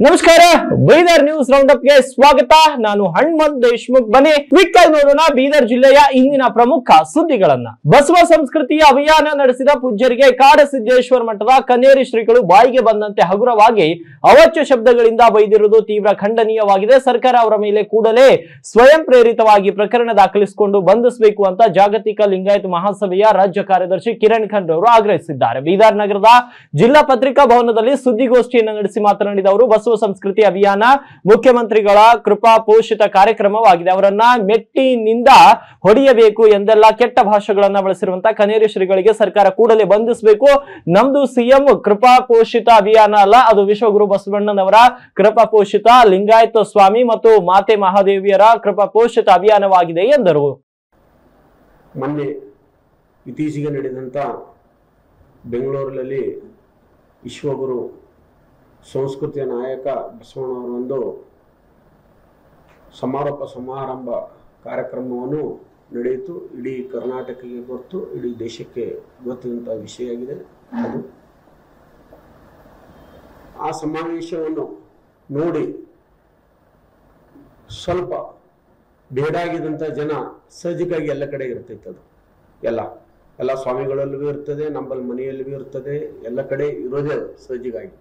ನಮಸ್ಕಾರ, Bidar news round up ಗೆ ಸ್ವಾಗತ. ನಾನು ಹನುಮಂತ್ ದೇಶಮುಖ್. ಬನ್ನಿ ಕ್ವಿಕ್ ಆಗಿ ನೋಡೋಣ ಬೀದರ್ ಜಿಲ್ಲೆಯ ಇಂದಿನ ಪ್ರಮುಖ ಸುದ್ದಿಗಳನ್ನ. ಬಸವ ಸಂಸ್ಕೃತಿಯ ಅಭಿಯಾನ ನಡೆಸಿದ ಪೂಜ್ಯರಿಗೆ ಕಾಡಸಿದ್ದೇಶ್ವರ ಮಠದ ಕನ್ನೇರಿ ಶ್ರೀಗಳು ಬಾಯಿಗೆ ಬಂದಂತೆ ಹಗುರವಾಗಿ ಅವಾಚ್ಯ ಶಬ್ದಗಳಿಂದ ಬೈದಿರುವುದು ತೀವ್ರ ಖಂಡನೀಯವಾಗಿದೆ. ಸರ್ಕಾರ ಅವರ ಮೇಲೆ ಕೂಡಲೇ ಸ್ವಯಂ ಪ್ರೇರಿತವಾಗಿ ಪ್ರಕರಣ ದಾಖಲಿಸಿಕೊಂಡು ಬಂಧಿಸಬೇಕು ಅಂತ ಜಾಗತಿಕ ಲಿಂಗಾಯತ ಮಹಾಸಭೆಯ ರಾಜ್ಯ ಕಾರ್ಯದರ್ಶಿ ಕಿರಣ್ ಖಂಡ್ರೆ ಅವರು ಆಗ್ರಹಿಸಿದ್ದಾರೆ. ಬೀದರ್ ನಗರದ ಜಿಲ್ಲಾ ಪತ್ರಿಕಾ ಭವನದಲ್ಲಿ ಸುದ್ದಿಗೋಷ್ಠಿಯನ್ನು ನಡೆಸಿ ಮಾತನಾಡಿದ ಅವರು, ಬಸವ ಸಂಸ್ಕೃತಿ ಅಭಿಯಾನ ಮುಖ್ಯಮಂತ್ರಿಗಳ ಕೃಪಾ ಪೋಷಿತ ಕಾರ್ಯಕ್ರಮವಾಗಿದೆ. ಅವರನ್ನ ಮೆಟ್ಟಿನಿಂದ ಹೊಡೆಯಬೇಕು ಎಂದೆಲ್ಲ ಕೆಟ್ಟ ಭಾಷೆಗಳನ್ನ ಬಳಸಿರುವಂತಹ ಕನ್ನೇರಿ ಶ್ರೀಗಳಿಗೆ ಸರ್ಕಾರ ಕೂಡಲೇ ಬಂಧಿಸಬೇಕು. ನಮ್ದು ಸಿಎಂ ಕೃಪಾ ಪೋಷಿತ ಅಭಿಯಾನ ಅಲ್ಲ, ಅದು ವಿಶ್ವಗುರು ಬಸವಣ್ಣನವರ ಕೃಪಾ ಪೋಷಿತ ಲಿಂಗಾಯತ ಸ್ವಾಮಿ ಮತ್ತು ಮಾತೆ ಮಹಾದೇವಿಯರ ಕೃಪಾ ಪೋಷಿತ ಅಭಿಯಾನವಾಗಿದೆ ಎಂದರು. ಮೊನ್ನೆ ಇತ್ತೀಚೆಗೆ ನಡೆದಂತ ಬೆಂಗಳೂರಿನಲ್ಲಿ ವಿಶ್ವಗುರು ಸಂಸ್ಕೃತಿಯ ನಾಯಕ ಬಸವಣ್ಣವರೊಂದು ಸಮಾರೋಪ ಸಮಾರಂಭ ಕಾರ್ಯಕ್ರಮವನ್ನು ನಡೆಯಿತು. ಇಡೀ ಕರ್ನಾಟಕಕ್ಕೆ ಗೊತ್ತು, ಇಡೀ ದೇಶಕ್ಕೆ ಗೊತ್ತಿರುವಂಥ ವಿಷಯ ಆಗಿದೆ. ಅದು ಆ ಸಮಾವೇಶವನ್ನು ನೋಡಿ ಸ್ವಲ್ಪ ಬೇಡಾಗಿದ್ದಂಥ ಜನ ಸಹಜವಾಗಿ ಎಲ್ಲ ಕಡೆ ಇರ್ತೈತೆ. ಅದು ಎಲ್ಲ ಸ್ವಾಮಿಗಳಲ್ಲೂ ಇರ್ತದೆ, ನಮ್ಮಲ್ಲಿ ಮನೆಯಲ್ಲಿಯೂ ಇರ್ತದೆ, ಎಲ್ಲ ಕಡೆ ಇರೋದೇ ಸಹಜವಾಗಿ.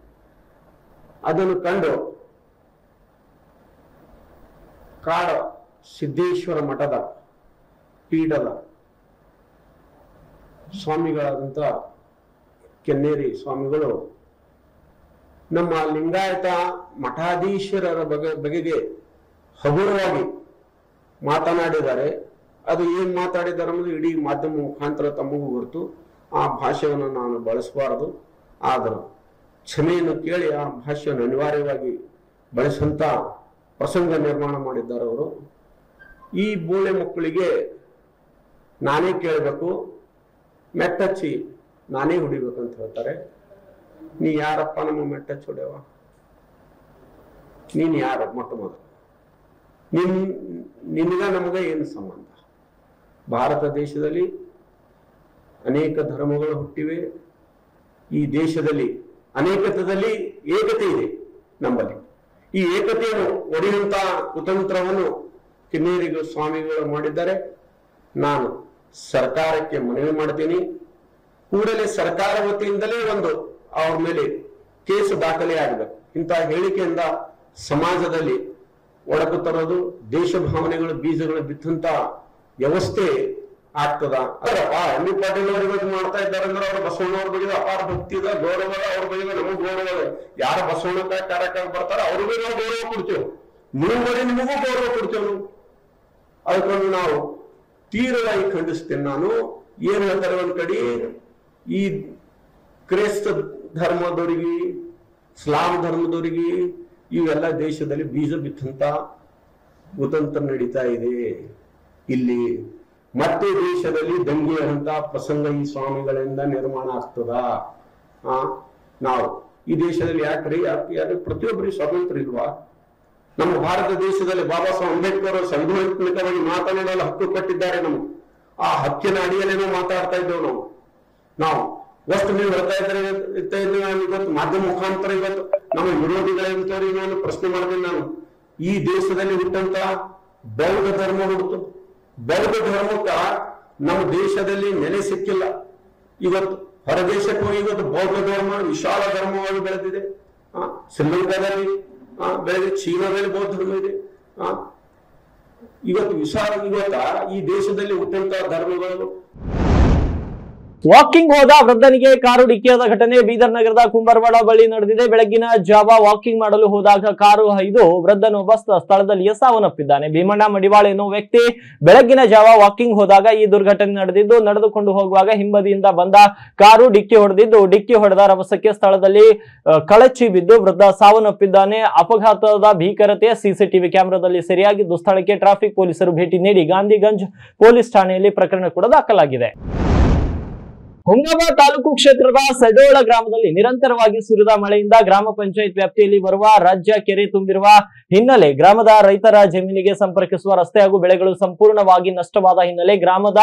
ಅದನ್ನು ಕಂಡು ಕಾಡ ಸಿದ್ದೇಶ್ವರ ಮಠದ ಪೀಠದ ಸ್ವಾಮಿಗಳಾದಂಥ ಕೆನ್ನೇರಿ ಸ್ವಾಮಿಗಳು ನಮ್ಮ ಲಿಂಗಾಯತ ಮಠಾಧೀಶ್ವರರ ಬಗೆಗೆ ಹಗುರವಾಗಿ ಮಾತನಾಡಿದ್ದಾರೆ. ಅದು ಏನು ಮಾತಾಡಿದ್ದಾರೆ ಅನ್ನೋದು ಇಡೀ ಮಾಧ್ಯಮ ಮುಖಾಂತರ ತಮಗೂ ಗೊತ್ತು. ಆ ಭಾಷೆಯನ್ನು ನಾನು ಬಳಸಬಾರದು, ಆದರೂ ಕ್ಷಮೆಯನ್ನು ಕೇಳಿ ಆ ಭಾಷೆಯನ್ನು ಅನಿವಾರ್ಯವಾಗಿ ಬಳಸಂತ ಪ್ರಸಂಗ ನಿರ್ಮಾಣ ಮಾಡಿದ್ದಾರೆ ಅವರು. ಈ ಬೋಳೆ ಮಕ್ಕಳಿಗೆ ನಾನೇ ಕೇಳಬೇಕು, ಮೆಟ್ಟಚ್ಚಿ ನಾನೇ ಹೊಡಿಬೇಕಂತ ಹೇಳ್ತಾರೆ. ನೀ ಯಾರಪ್ಪ ನಮ್ಮ ಮೆಟ್ಟಚ್ಚಿ ಹೊಡೆಯವ? ನೀನು ಯಾರು? ಮೊಟ್ಟ ಮೊದಲು ನಿನಗ ನಮಗ ಏನು ಸಂಬಂಧ? ಭಾರತ ದೇಶದಲ್ಲಿ ಅನೇಕ ಧರ್ಮಗಳು ಹುಟ್ಟಿವೆ. ಈ ದೇಶದಲ್ಲಿ ಅನೇಕತ್ವದಲ್ಲಿ ಏಕತೆ ಇದೆ. ನಮ್ಮಲ್ಲಿ ಈ ಏಕತೆಯನ್ನು ಒಡೆಯುವಂತ ಕುತಂತ್ರವನ್ನು ಕೆನ್ನೇರಿ ಸ್ವಾಮಿಗಳು ಮಾಡಿದ್ದಾರೆ. ನಾನು ಸರ್ಕಾರಕ್ಕೆ ಮನವಿ ಮಾಡ್ತೀನಿ, ಕೂಡಲೇ ಸರ್ಕಾರ ವತಿಯಿಂದಲೇ ಅವ್ರ ಮೇಲೆ ಕೇಸು ದಾಖಲೆ ಆಗಬೇಕು. ಇಂತಹ ಹೇಳಿಕೆಯಿಂದ ಸಮಾಜದಲ್ಲಿ ಒಡಕು ತರೋದು, ದೇಶ ಭಾವನೆಗಳು ಬೀಜಗಳು ಬಿತ್ತಂತ ವ್ಯವಸ್ಥೆ ಆಗ್ತದ. ಅದರಪ್ಪ ಎಂ ಬಿ ಪಾಟೀಲ್ ಅವರು ಇವತ್ತು ಮಾಡ್ತಾ ಇದ್ದಾರೆ ಅಂದ್ರೆ ಅವ್ರ ಬಸವಣ್ಣವ್ರ ಬಗ್ಗೆ ಅಪಾರ ಭಕ್ತಿ ಇದೆ, ಗೌರವ, ಅವ್ರ ಬಗ್ಗೆ ನಮಗೂ ಗೌರವ ಇದೆ. ಯಾರ ಬಸವಣ್ಣ ಕಾರ್ಯಕ್ರಮ ಬರ್ತಾರ ಅವ್ರಿಗೆ ನಾವು ಗೌರವ ಕೊಡ್ತೇವೆ, ನೀವು ಬರೀ ನಿಮಗೂ ಗೌರವ ಕೊಡ್ತೇವೆ. ಅದಕ್ಕೊಂದು ನಾವು ತೀವ್ರವಾಗಿ ಖಂಡಿಸ್ತೇನೆ. ನಾನು ಏನ್ ಹೇಳ್ತಾರೆ, ಒಂದ್ ಕಡೆ ಈ ಕ್ರೈಸ್ತ ಧರ್ಮದವರಿಗೆ, ಇಸ್ಲಾಂ ಧರ್ಮದವರಿಗೆ ಇವೆಲ್ಲ ದೇಶದಲ್ಲಿ ಬೀಜ ಬಿತ್ತಂತ ಕುತಂತ್ರ ನಡೀತಾ ಇದೆ. ಇಲ್ಲಿ ಮತ್ತೆ ದೇಶದಲ್ಲಿ ದಂಗೆ ಅಂತ ಪ್ರಸಂಗ ಈ ಸ್ವಾಮಿಗಳಿಂದ ನಿರ್ಮಾಣ ಆಗ್ತದ. ನಾವು ಈ ದೇಶದಲ್ಲಿ ಯಾಕೆ ಪ್ರತಿಯೊಬ್ಬರಿಗೆ ಸ್ವಾತಂತ್ರ್ಯ ಇಲ್ವಾ? ನಮ್ಮ ಭಾರತ ದೇಶದಲ್ಲಿ ಬಾಬಾ ಸಾಹೇಬ್ ಅಂಬೇಡ್ಕರ್ ಸಂವಿಧಾನಿಕವಾಗಿ ಮಾತನಾಡಲು ಹಕ್ಕು ಕೊಟ್ಟಿದ್ದಾರೆ. ನಮ್ಗೆ ಆ ಹಕ್ಕಿನ ಅಡಿಯಲ್ಲೇನೋ ಮಾತಾಡ್ತಾ ಇದ್ದೇವೆ ನಾವು ವಸ್ತು ನೀವು ಹೇಳ್ತಾ ಇದ್ರೆ ಇವತ್ತು ಮಾಧ್ಯಮ ಮುಖಾಂತರ ಇವತ್ತು ನಮ್ಮ ವಿರೋಧಿಗಳಂತವ್ರು ನಾನು ಪ್ರಶ್ನೆ ಮಾಡಿದೆ. ನಾನು ಈ ದೇಶದಲ್ಲಿ ಹುಟ್ಟಂತ ಬೌದ್ಧ ಧರ್ಮ ಹುಡ್ತು. ಬೌದ್ಧ ಧರ್ಮಕ್ಕ ನಮ್ಮ ದೇಶದಲ್ಲಿ ನೆಲೆ ಸಿಕ್ಕಿಲ್ಲ. ಇವತ್ತು ಹೊರದೇಶಕ್ಕೆ ಹೋಗಿ ಇವತ್ತು ಬೌದ್ಧ ಧರ್ಮ ವಿಶಾಲ ಧರ್ಮವಾಗಿ ಬೆಳೆದಿದೆ. ಶ್ರೀಲಂಕಾದಲ್ಲಿ ಬೆಳೆದಿದೆ, ಚೀನಾದಲ್ಲಿ ಬೌದ್ಧ ಧರ್ಮ ಇದೆ. ಇವತ್ತ ಈ ದೇಶದಲ್ಲಿ ಹುಟ್ಟಂತ ಧರ್ಮಗಳು. ವಾಕಿಂಗ್ ಹೋದ ವೃದ್ಧನಿಗೆ ಕಾರು ಡಿಕ್ಕಿಯಾದ ಘಟನೆ ಬೀದರ್ ನಗರದ ಕುಂಬಾರವಾಡ ಬಳಿ ನಡೆದಿದೆ. ಬೆಳಗಿನ ಜಾವ ವಾಕಿಂಗ್ ಮಾಡಲು ಹೋದಾಗ ಕಾರು ಹೈದು ವೃದ್ಧನೊಬ್ಬ ಸ್ಥಳದಲ್ಲಿಯೇ ಸಾವನ್ನಪ್ಪಿದ್ದಾನೆ. ಭೀಮಣ್ಣ ಮಡಿವಾಳ ಎನ್ನುವ ವ್ಯಕ್ತಿ ಬೆಳಗಿನ ಜಾವ ವಾಕಿಂಗ್ ಹೋದಾಗ ಈ ದುರ್ಘಟನೆ ನಡೆದಿದ್ದು, ನಡೆದುಕೊಂಡು ಹೋಗುವಾಗ ಹಿಂಬದಿಯಿಂದ ಬಂದ ಕಾರು ಡಿಕ್ಕಿ ಹೊಡೆದ ರಭಸಕ್ಕೆ ಸ್ಥಳದಲ್ಲಿ ಕಳಚಿ ಬಿದ್ದು ವೃದ್ಧ ಸಾವನ್ನಪ್ಪಿದ್ದಾನೆ. ಅಪಘಾತದ ಭೀಕರತೆ ಸಿಸಿಟಿವಿ ಕ್ಯಾಮೆರಾದಲ್ಲಿ ಸೆರೆಯಾಗಿದ್ದು, ಸ್ಥಳಕ್ಕೆ ಟ್ರಾಫಿಕ್ ಪೊಲೀಸರು ಭೇಟಿ ನೀಡಿ ಗಾಂಧಿಗಂಜ್ ಪೊಲೀಸ್ ಠಾಣೆಯಲ್ಲಿ ಪ್ರಕರಣ ಕೂಡ ದಾಖಲಾಗಿದೆ. ಹುಮ್ನಾಬಾದ್ ತಾಲೂಕು ಕ್ಷೇತ್ರದ ಸಡೋಳ ಗ್ರಾಮದಲ್ಲಿ ನಿರಂತರವಾಗಿ ಸುರಿದ ಮಳೆಯಿಂದ ಗ್ರಾಮ ಪಂಚಾಯತ್ ವ್ಯಾಪ್ತಿಯಲ್ಲಿ ಬರುವ ರಾಜ್ಯ ಕೆರೆ ತುಂಬಿರುವ ಹಿನ್ನೆಲೆ ಗ್ರಾಮದ ರೈತರ ಜಮೀನಿಗೆ ಸಂಪರ್ಕಿಸುವ ರಸ್ತೆ ಹಾಗೂ ಬೆಳೆಗಳು ಸಂಪೂರ್ಣವಾಗಿ ನಷ್ಟವಾದ ಹಿನ್ನೆಲೆ ಗ್ರಾಮದ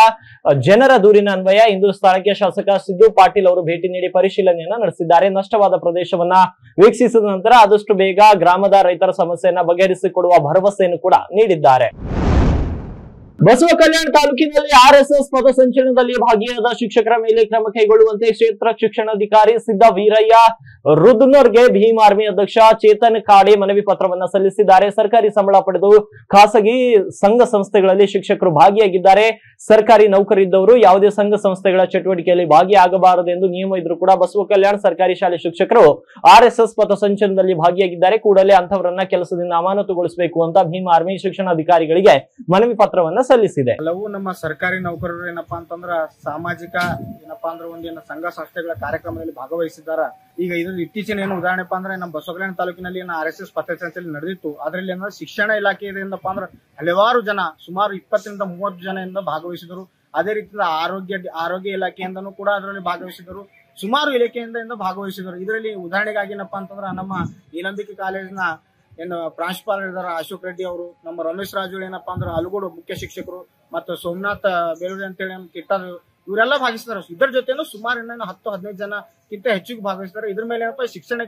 ಜನರ ದೂರಿನ ಅನ್ವಯ ಇಂದು ಸ್ಥಳಕ್ಕೆ ಶಾಸಕ ಸಿದ್ದು ಪಾಟೀಲ್ ಅವರು ಭೇಟಿ ನೀಡಿ ಪರಿಶೀಲನೆಯನ್ನ ನಡೆಸಿದ್ದಾರೆ. ನಷ್ಟವಾದ ಪ್ರದೇಶವನ್ನ ವೀಕ್ಷಿಸಿದ ನಂತರ ಆದಷ್ಟು ಬೇಗ ಗ್ರಾಮದ ರೈತರ ಸಮಸ್ಯೆಯನ್ನ ಬಗೆಹರಿಸಿಕೊಡುವ ಭರವಸೆಯನ್ನು ಕೂಡ ನೀಡಿದ್ದಾರೆ. ಬಸವ ಕಲ್ಯಾಣ ತಾಲೂಕಿನಲ್ಲಿ ಆರ್ಎಸ್ಎಸ್ ಪಥಸಂಚಲನದಲ್ಲಿ ಭಾಗಿಯಾದ ಶಿಕ್ಷಕರ ಮೇಲೆ ಕ್ರಮ ಕೈಗೊಳ್ಳುವಂತೆ ಕ್ಷೇತ್ರ ಶಿಕ್ಷಣಾಧಿಕಾರಿ ಸಿದ್ದ ವೀರಯ್ಯ ರುದ್ನೂರ್ಗೆ ಭೀಮ್ ಆರ್ಮಿ ಅಧ್ಯಕ್ಷ ಚೇತನ್ ಕಾಡೆ ಮನವಿ ಪತ್ರವನ್ನ ಸಲ್ಲಿಸಿದ್ದಾರೆ. ಸರ್ಕಾರಿ ಸಂಬಳ ಪಡೆದು ಖಾಸಗಿ ಸಂಘ ಸಂಸ್ಥೆಗಳಲ್ಲಿ ಶಿಕ್ಷಕರು ಭಾಗಿಯಾಗಿದ್ದಾರೆ. ಸರ್ಕಾರಿ ನೌಕರಿದ್ದವರು ಯಾವುದೇ ಸಂಘ ಸಂಸ್ಥೆಗಳ ಚಟುವಟಿಕೆಯಲ್ಲಿ ಭಾಗಿಯಾಗಬಾರದು ಎಂದು ನಿಯಮ ಇದ್ರೂ ಕೂಡ ಬಸವ ಕಲ್ಯಾಣ ಸರ್ಕಾರಿ ಶಾಲೆ ಶಿಕ್ಷಕರು ಆರ್ಎಸ್ಎಸ್ ಪಥಸಂಚಲನದಲ್ಲಿ ಭಾಗಿಯಾಗಿದ್ದಾರೆ. ಕೂಡಲೇ ಅಂತವರನ್ನ ಕೆಲಸದಿಂದ ಅಮಾನತುಗೊಳಿಸಬೇಕು ಅಂತ ಭೀಮ್ ಆರ್ಮಿ ಶಿಕ್ಷಣಾಧಿಕಾರಿಗಳಿಗೆ ಮನವಿ ಪತ್ರವನ್ನ ಸಲ್ಲಿಸಿದೆ. ಕೆಲವು ನಮ್ಮ ಸರ್ಕಾರಿ ನೌಕರರು ಏನಪ್ಪಾ ಅಂತಂದ್ರ ಸಾಮಾಜಿಕ ಏನಪ್ಪಾ ಅಂದ್ರೆ ಒಂದೇನು ಸಂಘ ಸಂಸ್ಥೆಗಳ ಕಾರ್ಯಕ್ರಮದಲ್ಲಿ ಭಾಗವಹಿಸಿದ್ದಾರ. ಈಗ ಇದ್ರ ಇತ್ತೀಚಿನ ಏನು ಉದಾಹರಣೆಪ್ಪ ಅಂದ್ರೆ ನಮ್ಮ ಬಸವ ಕಲ್ಯಾಣ ತಾಲೂಕಿನಲ್ಲಿ ಏನು ಆರ್ಎಸ್ಎಸ್ ಪಥಸಂಚಲನ ನಡೆದಿತ್ತು. ಅದರಲ್ಲಿ ಏನಂದ್ರೆ ಶಿಕ್ಷಣ ಇಲಾಖೆಯಿಂದಪ್ಪ ಅಂದ್ರೆ ಹಲವಾರು ಜನ ಸುಮಾರು 20 ರಿಂದ 30 ಜನದಿಂದ ಭಾಗವಹಿಸಿದರು. ಅದೇ ರೀತಿ ಆರೋಗ್ಯ ಇಲಾಖೆಯಿಂದನೂ ಕೂಡ ಅದರಲ್ಲಿ ಭಾಗವಹಿಸಿದರು. ಸುಮಾರು ಇಲಾಖೆಯಿಂದ ಭಾಗವಹಿಸಿದರು. ಇದರಲ್ಲಿ ಉದಾಹರಣೆಗಾಗಿ ಏನಪ್ಪಾ ಅಂತಂದ್ರ ನಮ್ಮ ನೀಲಂಬಿಕೆ ಕಾಲೇಜಿನ ಏನು ಪ್ರಾಂಶುಪಾಲರು ಇದ್ದಾರೆ ಅಶೋಕ್ ರೆಡ್ಡಿ ಅವರು, ನಮ್ಮ ರಮೇಶ್ ರಾಜು ಏನಪ್ಪಾ ಅಂದ್ರೆ ಅಲಗೋಡು ಮುಖ್ಯ ಶಿಕ್ಷಕರು ಮತ್ತು ಸೋಮನಾಥ್ ಬೇಲೂರಿ ಅಂತೇಳಿ ಕಿಟ್ಟಾರು, ಇವರೆಲ್ಲ ಭಾಗಿಸ್ತಾರೆ. ಇದರ ಜೊತೆನೂ ಸುಮಾರು 10-15 ಜನಕ್ಕಿಂತ ಹೆಚ್ಚಿಗೆ ಭಾಗವಹಿಸ್ತಾರೆ. ಇದ್ರ ಮೇಲೆ ಏನಪ್ಪಾ ಶಿಕ್ಷಣ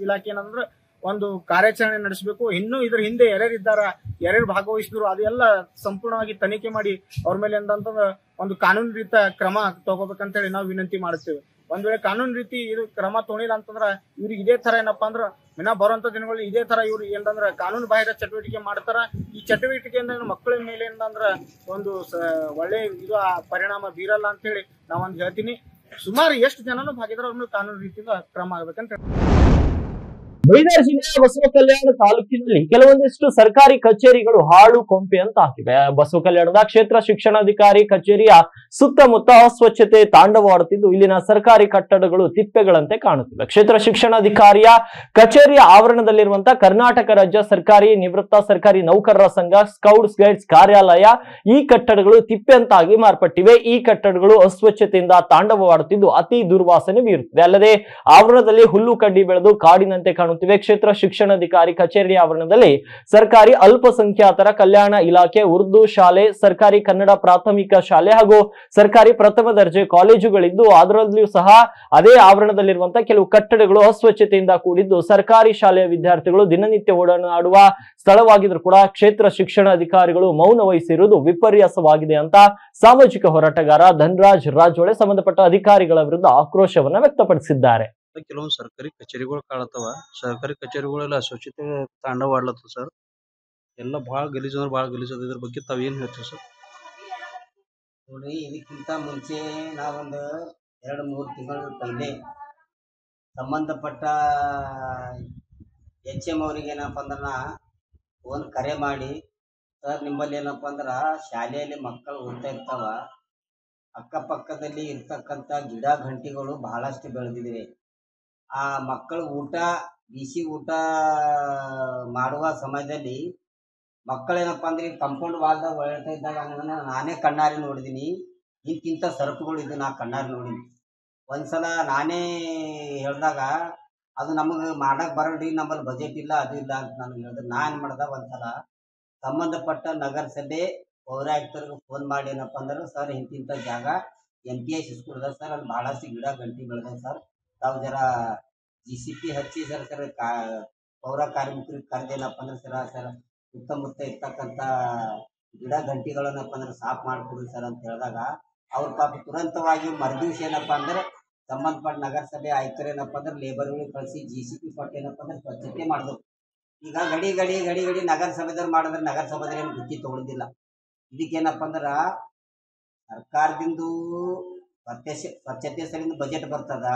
ಇಲಾಖೆ ಏನಂದ್ರೆ ಒಂದು ಕಾರ್ಯಾಚರಣೆ ನಡೆಸಬೇಕು. ಇನ್ನು ಇದ್ರ ಹಿಂದೆ ಯಾರ್ಯಾರು ಭಾಗವಹಿಸಿದ್ರು ಅದೆಲ್ಲ ಸಂಪೂರ್ಣವಾಗಿ ತನಿಖೆ ಮಾಡಿ ಅವ್ರ ಮೇಲೆ ಅಂತಂದ್ರೆ ಒಂದು ಕಾನೂನು ರೀತಿಯ ಕ್ರಮ ತಗೋಬೇಕಂತ ಹೇಳಿ ನಾವು ವಿನಂತಿ ಮಾಡುತ್ತೇವೆ. ಒಂದ್ ವೇಳೆ ಕಾನೂನು ರೀತಿ ಇದು ಕ್ರಮ ತಗೊಂಡಿಲ್ಲ ಅಂತಂದ್ರ ಇವ್ರಿಗೆ ಇದೇ ತರ ಏನಪ್ಪಾ ಅಂದ್ರ ಬರುವಂತ ದಿನಗಳು ಇದೇ ತರ ಇವ್ರು ಏನಂದ್ರ ಕಾನೂನು ಬಾಹಿರ ಚಟುವಟಿಕೆ ಮಾಡ್ತಾರ. ಈ ಚಟುವಟಿಕೆಯಿಂದ ಮಕ್ಕಳ ಮೇಲೆ ಏನಂದ್ರ ಒಂದು ಒಳ್ಳೆ ಇದು ಪರಿಣಾಮ ಬೀರಲ್ಲ ಅಂತ ಹೇಳಿ ನಾವೊಂದು ಹೇಳ್ತೀನಿ. ಸುಮಾರು ಎಷ್ಟು ಜನನು ಭಾಗಿದಾರ ಅವ್ರ ಮೇಲೆ ಕಾನೂನು ರೀತಿಯಿಂದ ಕ್ರಮ ಆಗ್ಬೇಕಂತ ಬೀದರ್ ಜಿಲ್ಲೆಯ ಬಸವ ಕಲ್ಯಾಣ ತಾಲೂಕಿನಲ್ಲಿ ಕೆಲವೊಂದಿಷ್ಟು ಸರ್ಕಾರಿ ಕಚೇರಿಗಳು ಹಾಳು ಕೊಂಪೆ ಅಂತ ಹಾಕಿವೆ. ಬಸವ ಕಲ್ಯಾಣದ ಕ್ಷೇತ್ರ ಶಿಕ್ಷಣಾಧಿಕಾರಿ ಕಚೇರಿಯ ಸುತ್ತಮುತ್ತ ಅಸ್ವಚ್ಛತೆ ತಾಂಡವವಾಡುತ್ತಿದ್ದು ಇಲ್ಲಿನ ಸರ್ಕಾರಿ ಕಟ್ಟಡಗಳು ತಿಪ್ಪೆಗಳಂತೆ ಕಾಣುತ್ತಿವೆ. ಕ್ಷೇತ್ರ ಶಿಕ್ಷಣಾಧಿಕಾರಿಯ ಕಚೇರಿಯ ಆವರಣದಲ್ಲಿರುವಂತಹ ಕರ್ನಾಟಕ ರಾಜ್ಯ ಸರ್ಕಾರಿ ನಿವೃತ್ತ ಸರ್ಕಾರಿ ನೌಕರರ ಸಂಘ ಸ್ಕೌಟ್ಸ್ ಗೈಡ್ಸ್ ಕಾರ್ಯಾಲಯ ಈ ಕಟ್ಟಡಗಳು ತಿಪ್ಪೆಂತಾಗಿ ಮಾರ್ಪಟ್ಟಿವೆ. ಈ ಕಟ್ಟಡಗಳು ಅಸ್ವಚ್ಛತೆಯಿಂದ ತಾಂಡವವಾಡುತ್ತಿದ್ದು ಅತಿ ದುರ್ವಾಸನೆ ಬೀರುತ್ತಿದೆ. ಅಲ್ಲದೆ ಆವರಣದಲ್ಲಿ ಹುಲ್ಲು ಕಡ್ಡಿ ಬೆಳೆದು ಕಾಡಿನಂತೆ ಕಾಣುತ್ತಿವೆ. ಕ್ಷೇತ್ರ ಶಿಕ್ಷಣಾಧಿಕಾರಿ ಕಚೇರಿ ಆವರಣದಲ್ಲಿ ಸರ್ಕಾರಿ ಅಲ್ಪಸಂಖ್ಯಾತರ ಕಲ್ಯಾಣ ಇಲಾಖೆ ಉರ್ದು ಶಾಲೆ, ಸರ್ಕಾರಿ ಕನ್ನಡ ಪ್ರಾಥಮಿಕ ಶಾಲೆ ಹಾಗೂ ಸರ್ಕಾರಿ ಪ್ರಥಮ ದರ್ಜೆ ಕಾಲೇಜುಗಳಿದ್ದು ಅದರಲ್ಲಿಯೂ ಸಹ ಅದೇ ಆವರಣದಲ್ಲಿರುವಂತಹ ಕೆಲವು ಕಟ್ಟಡಗಳು ಅಸ್ವಚ್ಛತೆಯಿಂದ ಕೂಡಿದ್ದು ಸರ್ಕಾರಿ ಶಾಲೆಯ ವಿದ್ಯಾರ್ಥಿಗಳು ದಿನನಿತ್ಯ ಓಡಾಡುವ ಸ್ಥಳವಾಗಿದ್ರು ಕೂಡ ಕ್ಷೇತ್ರ ಶಿಕ್ಷಣಾಧಿಕಾರಿಗಳು ಮೌನ ವಹಿಸಿರುವುದು ವಿಪರ್ಯಾಸವಾಗಿದೆ ಅಂತ ಸಾಮಾಜಿಕ ಹೋರಾಟಗಾರ ಧನರಾಜ್ ರಾಜೋಳೆ ಸಂಬಂಧಪಟ್ಟ ಅಧಿಕಾರಿಗಳ ವಿರುದ್ಧ ಆಕ್ರೋಶವನ್ನ ವ್ಯಕ್ತಪಡಿಸಿದ್ದಾರೆ. ಕೆಲವೊಂದು ಸರ್ಕಾರಿ ಕಚೇರಿಗಳು ಕಾಣತ್ತವ. ಸರ್ಕಾರಿ ಕಚೇರಿಗಳೆಲ್ಲ ಅಸ್ವಚ್ಛತೆ ತಾಂಡವಾಡ್ಲತ್ತದ ಸರ್. ಎಲ್ಲ ಭಾಳ ಗಲೀಜ್ ಅಂದ್ರೆ ಭಾಳ ಗಲೀಜ್ ಅದ. ಇದ್ರ ಬಗ್ಗೆ ತಾವ್ ಏನ್ ಹೇಳ್ತೀವಿ ಸರ್? ನೋಡ್ರಿ, ಇದಕ್ಕಿಂತ ಮುಂಚೆ ನಾವೊಂದು 2-3 ತಿಂಗಳ ಪೈಲೆ ಸಂಬಂಧಪಟ್ಟ HM ಅವ್ರಿಗೆ ಏನಪ್ಪ ಅಂದ್ರೆ ಫೋನ್ ಕರೆ ಮಾಡಿ, ಸರ್ ನಿಮ್ಮಲ್ಲಿ ಏನಪ್ಪ ಅಂದ್ರೆ ಶಾಲೆಯಲ್ಲಿ ಮಕ್ಕಳು ಓದ್ತಾ ಇರ್ತಾವ, ಅಕ್ಕಪಕ್ಕದಲ್ಲಿ ಇರ್ತಕ್ಕಂಥ ಗಿಡ ಗಂಟಿಗಳು ಬಹಳಷ್ಟು ಬೆಳೆದಿವೆ. ಆ ಮಕ್ಕಳು ಬಿಸಿ ಊಟ ಮಾಡುವ ಸಮಯದಲ್ಲಿ ಮಕ್ಕಳೇನಪ್ಪ ಅಂದ್ರೆ ಕಂಪೌಂಡ್ ವಾಲ್ದಾಗ ಒಳ್ತಾ ಇದ್ದಾಗ ನಾನೇ ಕಣ್ಣಾರಿ ನೋಡಿದೀನಿ. ಇಂತಿಂಥ ಸರಕುಗಳು ಇದು ನಾ ಕಣ್ಣಾರಿ ನೋಡಿನಿ. ಒಂದ್ಸಲ ನಾನೇ ಹೇಳಿದಾಗ ಅದು ನಮಗೆ ಮಾಡಕ್ ಬರಲ್ರಿ, ನಮ್ಮಲ್ಲಿ ಬಜೆಟ್ ಇಲ್ಲ, ಅದು ಇಲ್ಲ ಅಂತ ನನಗೆ ಹೇಳಿದ್ರೆ ನಾ ಏನು ಮಾಡ್ದೆ, ಒಂದ್ಸಲ ಸಂಬಂಧಪಟ್ಟ ನಗರಸಭೆ ಪೌರಾಯುಕ್ತರಿಗೆ ಫೋನ್ ಮಾಡಿ ಏನಪ್ಪ ಅಂದ್ರೆ, ಸರ್ ಇಂತಿಂಥ ಜಾಗ MPI ಸ್ಕೂಲ್ ಅದ ಸರ್, ಅಲ್ಲಿ ಭಾಳಷ್ಟು ಗಿಡ ಗಂಟಿ ಬೆಳೆದ ಸರ್, ತಾವು ಜರ GCP ಹಚ್ಚಿ ಸರ್ ಪೌರ ಕಾರ್ಮಿಕರಿಗೆ ಕರೆದೇನಪ್ಪ ಅಂದ್ರೆ ಸರ್ ಸುತ್ತಮುತ್ತ ಇರ್ತಕ್ಕಂಥ ಗಿಡ ಗಂಟಿಗಳನ್ನಪ್ಪ ಅಂದ್ರೆ ಸಾಫ್ ಮಾಡಿಕೊಡ್ರಿ ಸರ್ ಅಂತ ಹೇಳಿದಾಗ ಅವ್ರ ಪಾಪ ತುರಂತವಾಗಿ ಮರುದಿವ್ಸ ಏನಪ್ಪ ಅಂದ್ರೆ ಸಂಬಂಧಪಟ್ಟ ನಗರಸಭೆ ಆಯುಕ್ತರೇನಪ್ಪ ಅಂದ್ರೆ ಲೇಬರ್ಗಳಿಗೆ ಕಳಿಸಿ GCP ಕೊಟ್ಟು ಏನಪ್ಪ ಅಂದ್ರೆ ಸ್ವಚ್ಛತೆ ಮಾಡಿದ್ರು. ಈಗ ಗಡಿ ನಗರಸಭೆದವ್ರು ಮಾಡಿದ್ರೆ ನಗರಸಭೆದ್ರೆ ಏನು ಬುದ್ಧಿ ತಗೊಳ್ಳೋದಿಲ್ಲ. ಇದಕ್ಕೇನಪ್ಪ ಅಂದ್ರೆ ಸರ್ಕಾರದಿಂದ ಸ್ವಚ್ಛತೆ ಸರಿಯಿಂದ ಬಜೆಟ್ ಬರ್ತದ.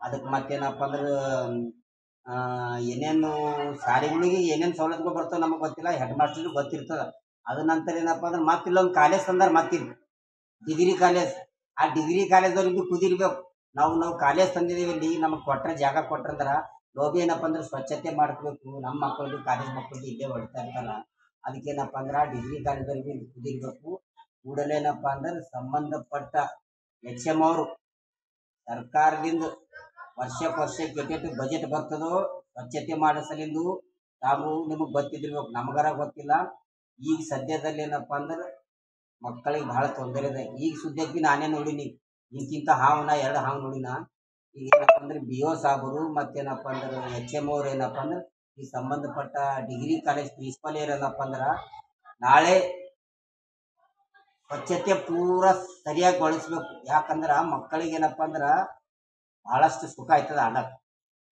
ಅದಕ್ಕೆ ಮತ್ತೇನಪ್ಪ ಅಂದ್ರೆ ಏನೇನು ಶಾಲೆಗಳಿಗೆ ಏನೇನು ಸವಲತ್ತುಗಳು ಬರ್ತಾವೆ ನಮಗೆ ಗೊತ್ತಿಲ್ಲ, ಹೆಡ್ ಮಾಸ್ಟರ್ಗೆ ಗೊತ್ತಿರ್ತದ. ಅದ ನಂತರ ಏನಪ್ಪ ಅಂದ್ರೆ ಮತ್ತಿಲ್ಲೊಂದು ಕಾಲೇಜ್ ತಂದ್ರೆ ಮತ್ತಿಲ್ಲ ಡಿಗ್ರಿ ಕಾಲೇಜ್. ಆ ಡಿಗ್ರಿ ಕಾಲೇಜ್ದವ್ರಿಗೆ ಕುದಿರ್ಬೇಕು, ನಾವು ಕಾಲೇಜ್ ತಂದಿದ್ದೀವಿ, ಇಲ್ಲಿ ನಮಗೆ ಕೊಟ್ಟರೆ ಜಾಗ ಕೊಟ್ರಂದ್ರೆ ಲೋಬಿ ಏನಪ್ಪ ಅಂದ್ರೆ ಸ್ವಚ್ಛತೆ ಮಾಡ್ಕೋಬೇಕು. ನಮ್ಮ ಮಕ್ಕಳಿಗೆ ಕಾಲೇಜ್ ಮಕ್ಕಳಿಗೆ ಇಲ್ಲೇ ಹೊಡಿತಾ ಇರ್ತಾರ. ಅದಕ್ಕೇನಪ್ಪ ಅಂದ್ರೆ ಡಿಗ್ರಿ ಕಾಲೇಜ್ದವ್ರಿಗೆ ಕುದಿರ್ಬೇಕು. ಕೂಡಲೇ ಏನಪ್ಪ ಅಂದ್ರೆ ಸಂಬಂಧಪಟ್ಟ HM ಅವರು ಸರ್ಕಾರದಿಂದ ವರ್ಷಕ್ಕೆ ಎಷ್ಟೆಷ್ಟು ಬಜೆಟ್ ಬರ್ತದೋ ಸ್ವಚ್ಛತೆ ಮಾಡೋ ಸಲಿಂದು ನಾವು ನಿಮಗೆ ಗೊತ್ತಿದ್ದಿರ್ಬೇಕು, ನಮಗಾರ ಗೊತ್ತಿಲ್ಲ. ಈಗ ಸದ್ಯದಲ್ಲಿ ಏನಪ್ಪ ಅಂದ್ರೆ ಮಕ್ಕಳಿಗೆ ಭಾಳ ತೊಂದರೆ ಇದೆ. ಈಗ ಸುದ್ದಿಗೆ ನಾನೇ ನೋಡಿನಿ, ಇಂತಿಂಥ ಹಾವನ್ನ 2 ಹಾವು ನೋಡಿನ. ಈಗ ಏನಪ್ಪ ಅಂದ್ರೆ BO ಸಾಬರು ಮತ್ತೇನಪ್ಪ ಅಂದ್ರೆ HM ಅವ್ರು ಏನಪ್ಪ ಅಂದ್ರೆ ಈ ಸಂಬಂಧಪಟ್ಟ ಡಿಗ್ರಿ ಕಾಲೇಜ್ ಪ್ರಿನ್ಸಿಪಲ್ ಏನಪ್ಪ ಅಂದ್ರೆ ನಾಳೆ ಸ್ವಚ್ಛತೆ ಪೂರ ಸರಿಯಾಗಿ ಬಳಸ್ಬೇಕು. ಯಾಕಂದ್ರೆ ಮಕ್ಕಳಿಗೆ ಏನಪ್ಪ ಅಂದ್ರೆ ಭಾಳಷ್ಟು ಸುಖ ಆಯ್ತದ ಆಡಕ್ಕೆ.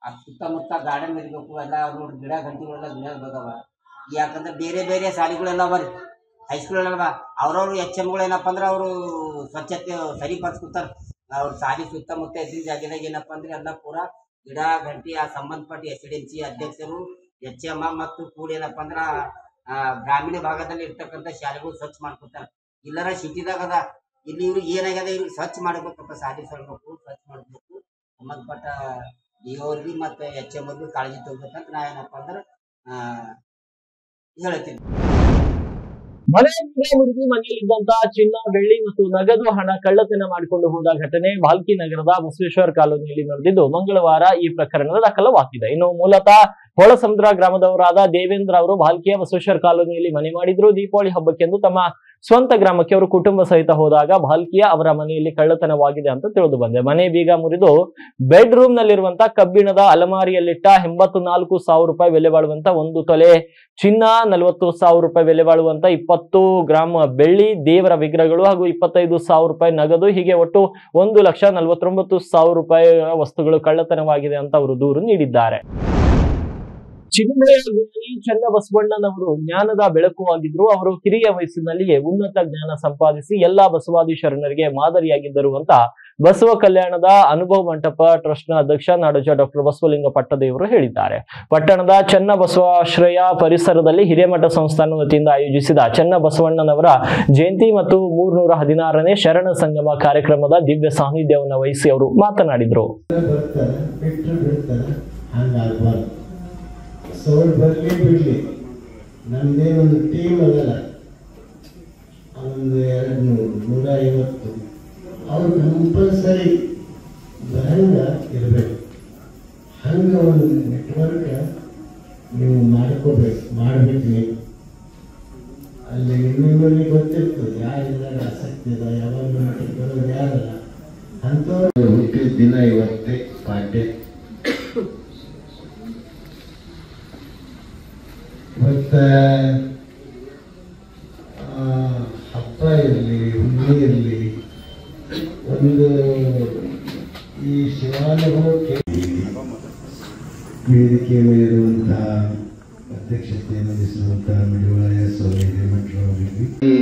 ಆ ಸುತ್ತಮುತ್ತ ಗಾರ್ಡನ್ ಇರಬೇಕು, ಎಲ್ಲ ನೋಡಿ ಗಿಡ ಗಂಟಿಗಳೆಲ್ಲ ಬೆಳೆದವ. ಯಾಕಂದ್ರೆ ಬೇರೆ ಬೇರೆ ಶಾಲೆಗಳೆಲ್ಲ ಬರ್ರಿ, ಹೈಸ್ಕೂಲಲ್ಲ ಅವ್ರವ್ರು HMಗಳು ಏನಪ್ಪ ಅಂದ್ರೆ ಅವರು ಸ್ವಚ್ಛತೆ ಸರಿಪಡಿಸ್ಕೊತಾರೆ. ಅವ್ರ ಶಾಲೆ ಸುತ್ತಮುತ್ತ ಇದ್ದಿನ ಜಾಗದಾಗ ಏನಪ್ಪ ಅಂದ್ರೆ ಎಲ್ಲ ಪೂರ ಗಿಡ ಗಂಟಿ ಆ ಸಂಬಂಧಪಟ್ಟ SDMC ಅಧ್ಯಕ್ಷರು HM ಮತ್ತು ಕೂಡ ಏನಪ್ಪ ಅಂದ್ರೆ ಗ್ರಾಮೀಣ ಭಾಗದಲ್ಲಿ ಇರ್ತಕ್ಕಂಥ ಶಾಲೆಗಳು ಸ್ವಚ್ಛ ಮಾಡ್ಕೊತಾರೆ. ಇಲ್ಲರ ಸಿಟಿದಾಗ ಅದ, ಇಲ್ಲಿ ಇವ್ರಿಗೆ ಏನಾಗ್ಯದ, ಇವ್ರಿಗೆ ಸ್ವಚ್ಛ ಮಾಡ್ಬೇಕಪ್ಪ, ಶಾಲೆ ಸೊಳ್ಬೇಕು, ಸ್ವಚ್ಛ ಮಾಡಬೇಕು. ಸಂಬಂಧಪಟ್ಟ DOರ್ಗಿ ಮತ್ತು HM ಅವ್ರಿಗೆ ಕಾಳಜಿ ತಗೋಬೇಕಂತ ನಾ ಏನಪ್ಪ ಅಂದ್ರೆ ಹೇಳ್ತೀನಿ. ಮನೆಯಲ್ಲಿದ್ದಂತಹ ಚಿನ್ನ, ಬೆಳ್ಳಿ ಮತ್ತು ನಗದು ಹಣ ಕಳ್ಳತನ ಮಾಡಿಕೊಂಡು ಹೋದ ಘಟನೆ ಭಾಲ್ಕಿ ನಗರದ ಬಸವೇಶ್ವರ ಕಾಲೋನಿಯಲ್ಲಿ ನಡೆದಿದ್ದು ಮಂಗಳವಾರ ಈ ಪ್ರಕರಣದ ದಾಖಲಾಗಿದೆ. ಇನ್ನು ಮೂಲತಃ ಹೊಳಸಮುದ್ರ ಗ್ರಾಮದವರಾದ ದೇವೇಂದ್ರ ಅವರು ಭಾಲ್ಕಿಯ ಬಸವೇಶ್ವರ ಕಾಲೋನಿಯಲ್ಲಿ ಮನೆ ಮಾಡಿದ್ರು. ದೀಪಾವಳಿ ಹಬ್ಬಕ್ಕೆಂದು ತಮ್ಮ ಸ್ವಂತ ಗ್ರಾಮಕ್ಕೆ ಅವರು ಕುಟುಂಬ ಸಹಿತ ಹೋದಾಗ ಭಾಲ್ಕಿಯ ಅವರ ಮನೆಯಲ್ಲಿ ಕಳ್ಳತನವಾಗಿದೆ ಅಂತ ತಿಳಿದು ಬಂದೆ. ಮನೆ ಬೀಗ ಮುರಿದು ಬೆಡ್ ರೂಮ್ ನಲ್ಲಿರುವಂತಹ ಕಬ್ಬಿಣದ ಅಲಮಾರಿಯಲ್ಲಿಟ್ಟ 84,000 ರೂಪಾಯಿ ಬೆಲೆ ಬಾಳುವಂತ 1 ತೊಲೆ ಚಿನ್ನ, 40,000 ರೂಪಾಯಿ ಬೆಲೆ ಬಾಳುವಂತ 20 ಗ್ರಾಂ ಬೆಳ್ಳಿ, ದೇವರ ವಿಗ್ರಹಗಳು ಹಾಗೂ 25,000 ರೂಪಾಯಿ ನಗದು, ಹೀಗೆ ಒಟ್ಟು 1,49,000 ರೂಪಾಯಿ ವಸ್ತುಗಳು ಕಳ್ಳತನವಾಗಿದೆ ಅಂತ ಅವರು ದೂರು ನೀಡಿದ್ದಾರೆ. ಚಿನ್ಮಯ ಚನ್ನಬಸವಣ್ಣನವರು ಜ್ಞಾನದ ಬೆಳಕು ಆಗಿದ್ರು. ಅವರು ಕಿರಿಯ ವಯಸ್ಸಿನಲ್ಲಿಯೇ ಉನ್ನತ ಜ್ಞಾನ ಸಂಪಾದಿಸಿ ಎಲ್ಲಾ ಬಸವಾದಿ ಶರಣರಿಗೆ ಮಾದರಿಯಾಗಿದ್ದರು ಅಂತ ಬಸವ ಕಲ್ಯಾಣದ ಅನುಭವ ಮಂಟಪ ಟ್ರಸ್ಟ್ ನ ಅಧ್ಯಕ್ಷ ನಾಡೋಜ ಡಾಕ್ಟರ್ ಬಸವಲಿಂಗ ಪಟ್ಟದೇವರು ಹೇಳಿದ್ದಾರೆ. ಪಟ್ಟಣದ ಚನ್ನಬಸವಾಶ್ರಯ ಪರಿಸರದಲ್ಲಿ ಹಿರೇಮಠ ಸಂಸ್ಥಾನ ವತಿಯಿಂದ ಆಯೋಜಿಸಿದ ಚನ್ನಬಸವಣ್ಣನವರ ಜಯಂತಿ ಮತ್ತು 316ನೇ ಶರಣ ಸಂಗಮ ಕಾರ್ಯಕ್ರಮದ ದಿವ್ಯ ಸಾನ್ನಿಧ್ಯವನ್ನು ವಹಿಸಿ ಅವರು ಮಾತನಾಡಿದರು. ಸೋಲ್ ಬರಲಿ ಬಿಡಲಿ, ನಮ್ಮದೇನೊಂದು ಟೀಮ್ ಅದಲ್ಲ, ಒಂದು 200-150 ಅವ್ರು ಕಂಪಲ್ಸರಿ ಬರಂಗ ಇರಬೇಕು. ಹಂಗೆ ಒಂದು ನೆಟ್ವರ್ಕ್ ನೀವು ಮಾಡಬೇಕು ನೀವು. ಅಲ್ಲಿ ನಿಮ್ಮಲ್ಲಿ ಗೊತ್ತಿರ್ತದೆ ಯಾರಿದ್ದಾರೆ ಆಸಕ್ತಿ ಇದೆ, ಯಾವಾಗ ಮಟ್ಟಿಗೆ ಬರೋದು ಯಾರಲ್ಲ ಅಂಥವ್ರು ಹುಟ್ಟಿದ ದಿನ ಇವತ್ತೇ ಪಾಠ್ಯ. ಮತ್ತು ಹಬ್ಬ ಇರಲಿ, ಹುಣ್ಣಿ ಇರಲಿ, ಒಂದು ಈ ಶಿವಾನುಭವಕ್ಕೆ ವೇದಿಕೆ ಮೇಲಿರುವಂತಹ ಅಧ್ಯಕ್ಷತೆಯನ್ನು ವಹಿಸಿರುವಂತಹ ಮಿಡಿವಾಳ ಸ್ವಾಮಿ ಹಿರೇಮಠರವರಿಗೆ,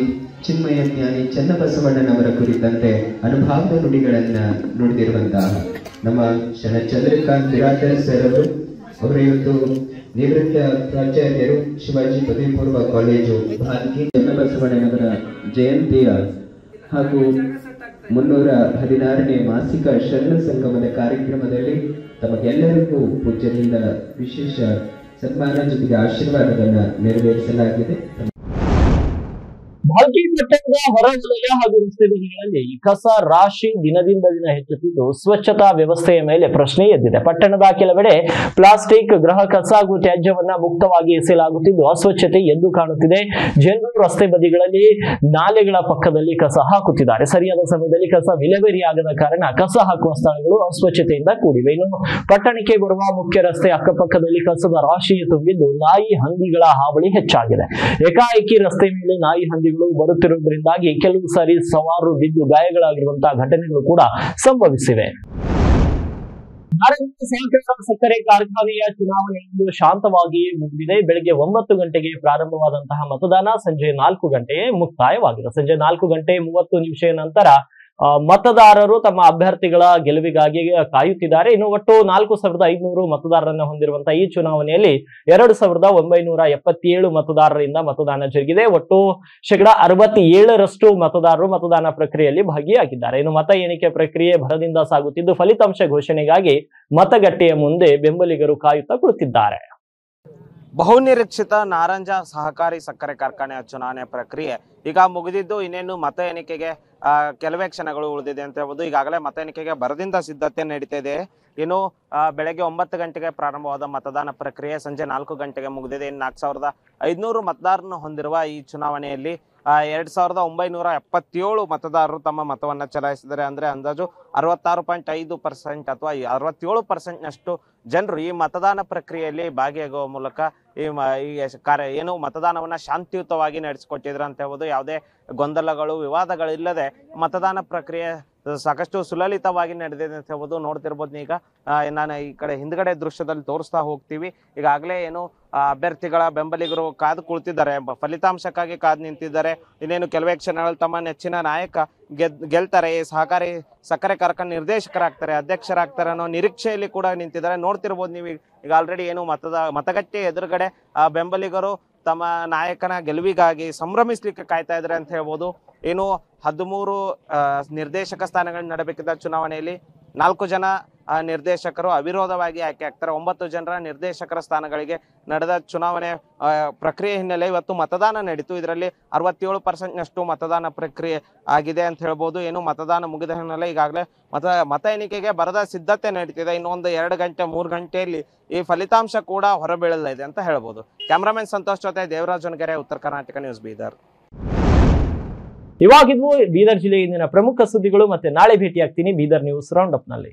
ಚಿನ್ಮಯ ಜ್ಞಾನಿ ಚನ್ನಬಸವಣ್ಣನವರ ಕುರಿತಂತೆ ಅನುಭಾವದ ನುಡಿಗಳನ್ನು ನುಡಿದಿರುವಂತಹ ನಮ್ಮ ಚಂದ್ರಕಾಂತ್ ಬಿರಾದರ್ ಸರ್ ಅವರು ಇವತ್ತು ನಿವೃತ್ತ ಪ್ರಾಚಾರ್ಯರು, ಶಿವಾಜಿ ಪದವಿ ಪೂರ್ವ ಕಾಲೇಜು ಭಾಲ್ಕಿ. ಚನ್ನಬಸವಣ್ಣನವರ ಜಯಂತಿಯ ಹಾಗೂ 316ನೇ ಮಾಸಿಕ ಶರಣ ಸಂಗಮದ ಕಾರ್ಯಕ್ರಮದಲ್ಲಿ ತಮಗೆಲ್ಲರಿಗೂ ಪೂಜ್ಯರಿಂದ ವಿಶೇಷ ಸನ್ಮಾನ ಜೊತೆಗೆ ಆಶೀರ್ವಾದವನ್ನು ನೆರವೇರಿಸಲಾಗಿದೆ. ಭಾಲ್ಕಿ ಪಟ್ಟಣದ ಹೊರವಲಯ ಹಾಗೂ ರಸ್ತೆ ಬದಿಗಳಲ್ಲಿ ಕಸ ರಾಶಿ ದಿನದಿಂದ ದಿನ ಹೆಚ್ಚುತ್ತಿದ್ದು ಸ್ವಚ್ಛತಾ ವ್ಯವಸ್ಥೆಯ ಮೇಲೆ ಪ್ರಶ್ನೆ ಎದ್ದಿದೆ. ಪಟ್ಟಣದ ಕೆಲವೆಡೆ ಪ್ಲಾಸ್ಟಿಕ್, ಗೃಹ ಕಸ ಹಾಗೂ ತ್ಯಾಜ್ಯವನ್ನ ಮುಕ್ತವಾಗಿ ಎಸೆಯಲಾಗುತ್ತಿದ್ದು ಅಸ್ವಚ್ಛತೆ ಎದ್ದು ಕಾಣುತ್ತಿದೆ. ಜನರು ರಸ್ತೆ ಬದಿಗಳಲ್ಲಿ ನಾಲೆಗಳ ಪಕ್ಕದಲ್ಲಿ ಕಸ ಹಾಕುತ್ತಿದ್ದಾರೆ. ಸರಿಯಾದ ಸಮಯದಲ್ಲಿ ಕಸ ವಿಲೇವಾರಿಯಾಗದ ಕಾರಣ ಕಸ ಹಾಕುವ ಸ್ಥಳಗಳು ಅಸ್ವಚ್ಛತೆಯಿಂದ ಕೂಡಿವೆ. ಇನ್ನು ಪಟ್ಟಣಕ್ಕೆ ಬರುವ ಮುಖ್ಯ ರಸ್ತೆ ಅಕ್ಕಪಕ್ಕದಲ್ಲಿ ಕಸದ ರಾಶಿಯೇ ತುಂಬಿದ್ದು ನಾಯಿ ಹಂದಿಗಳ ಹಾವಳಿ ಹೆಚ್ಚಾಗಿದೆ. ಏಕಾಏಕಿ ರಸ್ತೆ ಮೇಲೆ ನಾಯಿ ಹಂದಿಗಳು ಬರುತ್ತಿರುವುದರಿಂದಾಗಿ ಕೆಲವು ಸಾರಿ ಸವಾರರು ಬಿದ್ದು ಗಾಯಗಳಾಗಿರುವಂತಹ ಘಟನೆಗಳು ಕೂಡ ಸಂಭವಿಸಿವೆ. ಸಹಕಾರ ಸಕ್ಕರೆ ಕಾರ್ಖಾನೆಯ ಚುನಾವಣೆ ಇಂದು ಶಾಂತವಾಗಿಯೇ ಮುಗಿದಿದೆ. ಬೆಳಗ್ಗೆ 9 ಗಂಟೆಗೆ ಪ್ರಾರಂಭವಾದಂತಹ ಮತದಾನ ಸಂಜೆ 4 ಗಂಟೆಗೆ ಮುಕ್ತಾಯವಾಗಿದೆ. ಸಂಜೆ 4:30 ನಂತರ ಮತದಾರರು ತಮ್ಮ ಅಭ್ಯರ್ಥಿಗಳ ಗೆಲುವಿಗಾಗಿ ಕಾಯುತ್ತಿದ್ದಾರೆ. ಇನ್ನು ಒಟ್ಟು 4,500 ಮತದಾರರನ್ನು ಹೊಂದಿರುವಂತಹ ಈ ಚುನಾವಣೆಯಲ್ಲಿ 2,977 ಮತದಾರರಿಂದ ಮತದಾನ ಜರುಗಿದೆ. ಒಟ್ಟು 67% ಮತದಾರರು ಮತದಾನ ಪ್ರಕ್ರಿಯೆಯಲ್ಲಿ ಭಾಗಿಯಾಗಿದ್ದಾರೆ. ಇನ್ನು ಮತ ಎಣಿಕೆ ಪ್ರಕ್ರಿಯೆ ಭರದಿಂದ ಸಾಗುತ್ತಿದ್ದು ಫಲಿತಾಂಶ ಘೋಷಣೆಗಾಗಿ ಮತಗಟ್ಟೆಯ ಮುಂದೆ ಬೆಂಬಲಿಗರು ಕಾಯುತ್ತಾ ಕುಳಿತಿದ್ದಾರೆ. ಬಹುನಿರೀಕ್ಷಿತ ನಾರಂಜ ಸಹಕಾರಿ ಸಕ್ಕರೆ ಕಾರ್ಖಾನೆಯ ಚುನಾವಣೆ ಪ್ರಕ್ರಿಯೆ ಈಗ ಮುಗಿದಿದ್ದು. ಇನ್ನೇನು ಮತ ಎಣಿಕೆಗೆ ಕೆಲವೇ ಕ್ಷಣಗಳು ಉಳಿದಿದೆ ಅಂತ ಹೇಳ್ಬೋದು. ಈಗಾಗಲೇ ಮತ ಎಣಿಕೆಗೆ ಭರದಿಂದ ಸಿದ್ಧತೆ ನಡೀತಾ ಇದೆ. ಇನ್ನು ಬೆಳಗ್ಗೆ 9 ಗಂಟೆಗೆ ಪ್ರಾರಂಭವಾದ ಮತದಾನ ಪ್ರಕ್ರಿಯೆ ಸಂಜೆ 4 ಗಂಟೆಗೆ ಮುಗಿದಿದೆ. ಇನ್ನು 4500 ಮತದಾರರನ್ನು ಹೊಂದಿರುವ ಈ ಚುನಾವಣೆಯಲ್ಲಿ 2977 ಮತದಾರರು ತಮ್ಮ ಮತವನ್ನ ಚಲಾಯಿಸಿದ್ದಾರೆ. ಅಂದ್ರೆ ಅಂದಾಜು 66.5% ಅಥವಾ 67% ಜನರು ಈ ಮತದಾನ ಪ್ರಕ್ರಿಯೆಯಲ್ಲಿ ಭಾಗಿಯಾಗುವ ಮೂಲಕ ಈ ಏನು ಮತದಾನವನ್ನ ಶಾಂತಿಯುತವಾಗಿ ನಡೆಸಿಕೊಟ್ಟಿದ್ರು ಅಂತ ಹೇಳ್ಬೋದು. ಯಾವುದೇ ಗೊಂದಲಗಳು ವಿವಾದಗಳು ಇಲ್ಲದೆ ಮತದಾನ ಪ್ರಕ್ರಿಯೆ ಸಾಕಷ್ಟು ಸುಲಲಿತವಾಗಿ ನಡೆದಿದೆ ಅಂತ ಹೇಳ್ಬೋದು. ನೋಡ್ತಿರ್ಬೋದು ಈಗ ನಾನು ಈ ಕಡೆ ಹಿಂದ್ಗಡೆ ದೃಶ್ಯದಲ್ಲಿ ತೋರಿಸ್ತಾ ಹೋಗ್ತೀವಿ. ಈಗಾಗಲೇ ಏನು ಅಭ್ಯರ್ಥಿಗಳ ಬೆಂಬಲಿಗರು ಕಾದು ಕುಳಿತಿದ್ದಾರೆ, ಫಲಿತಾಂಶಕ್ಕಾಗಿ ಕಾದು ನಿಂತಿದ್ದಾರೆ. ಇನ್ನೇನು ಕೆಲವೇ ಕ್ಷಣಗಳು ತಮ್ಮ ನೆಚ್ಚಿನ ನಾಯಕ ಗೆಲ್ತಾರೆ, ಸಹಕಾರಿ ಸಕ್ಕರೆ ಕಾರ್ಖಾನೆ ನಿರ್ದೇಶಕರಾಗ್ತಾರೆ, ಅಧ್ಯಕ್ಷರಾಗ್ತಾರೆ ಅನ್ನೋ ನಿರೀಕ್ಷೆಯಲ್ಲಿ ಕೂಡ ನಿಂತಿದ್ದಾರೆ. ನೋಡ್ತಿರ್ಬೋದು ನೀವು ಈಗ ಆಲ್ರೆಡಿ ಏನು ಮತಗಟ್ಟೆ ಎದುರುಗಡೆ ಬೆಂಬಲಿಗರು ತಮ್ಮ ನಾಯಕನ ಗೆಲುವಿಗಾಗಿ ಸಂಭ್ರಮಿಸ್ಲಿಕ್ಕೆ ಕಾಯ್ತಾ ಇದ್ದಾರೆ ಅಂತ ಹೇಳ್ಬೋದು. ಏನು 13 ನಿರ್ದೇಶಕ ಸ್ಥಾನಗಳನ್ನ ನಡೆಬೇಕಿದ್ದ ಚುನಾವಣೆಯಲ್ಲಿ 4 ಜನ ನಿರ್ದೇಶಕರು ಅವಿರೋಧವಾಗಿ ಆಯ್ಕೆ ಆಗ್ತಾರೆ. 9 ಜನರ ನಿರ್ದೇಶಕರ ಸ್ಥಾನಗಳಿಗೆ ನಡೆದ ಚುನಾವಣೆ ಪ್ರಕ್ರಿಯೆ ಹಿನ್ನೆಲೆ ಇವತ್ತು ಮತದಾನ ನಡೀತು. ಇದರಲ್ಲಿ 67% ಮತದಾನ ಪ್ರಕ್ರಿಯೆ ಆಗಿದೆ ಅಂತ ಹೇಳ್ಬೋದು. ಏನು ಮತದಾನ ಮುಗಿದ ಹಿನ್ನೆಲೆ ಈಗಾಗಲೇ ಮತ ಎಣಿಕೆಗೆ ಬರದ ಸಿದ್ಧತೆ ನಡೀತಿದೆ. ಇನ್ನೊಂದು 2 ಗಂಟೆ 3 ಗಂಟೆಯಲ್ಲಿ ಈ ಫಲಿತಾಂಶ ಕೂಡ ಹೊರಬೀಳಲಿದೆ ಅಂತ ಹೇಳ್ಬೋದು. ಕ್ಯಾಮ್ರಾಮನ್ ಸಂತೋಷ್ ಜೊತೆ ದೇವರಾಜ್ ಹೊನಗೆರೆ, ಉತ್ತರ ಕರ್ನಾಟಕ ನ್ಯೂಸ್, ಬೀದರ್. ಇವಾಗಿದ್ವು ಬೀದರ್ ಜಿಲ್ಲೆಯ ಇಂದಿನ ಪ್ರಮುಖ ಸುದ್ದಿಗಳು. ಮತ್ತೆ ನಾಳೆ ಭೇಟಿ ಆಗ್ತೀನಿ ಬೀದರ್ ನ್ಯೂಸ್ ರೌಂಡ್ ಅಪ್ ನಲ್ಲಿ.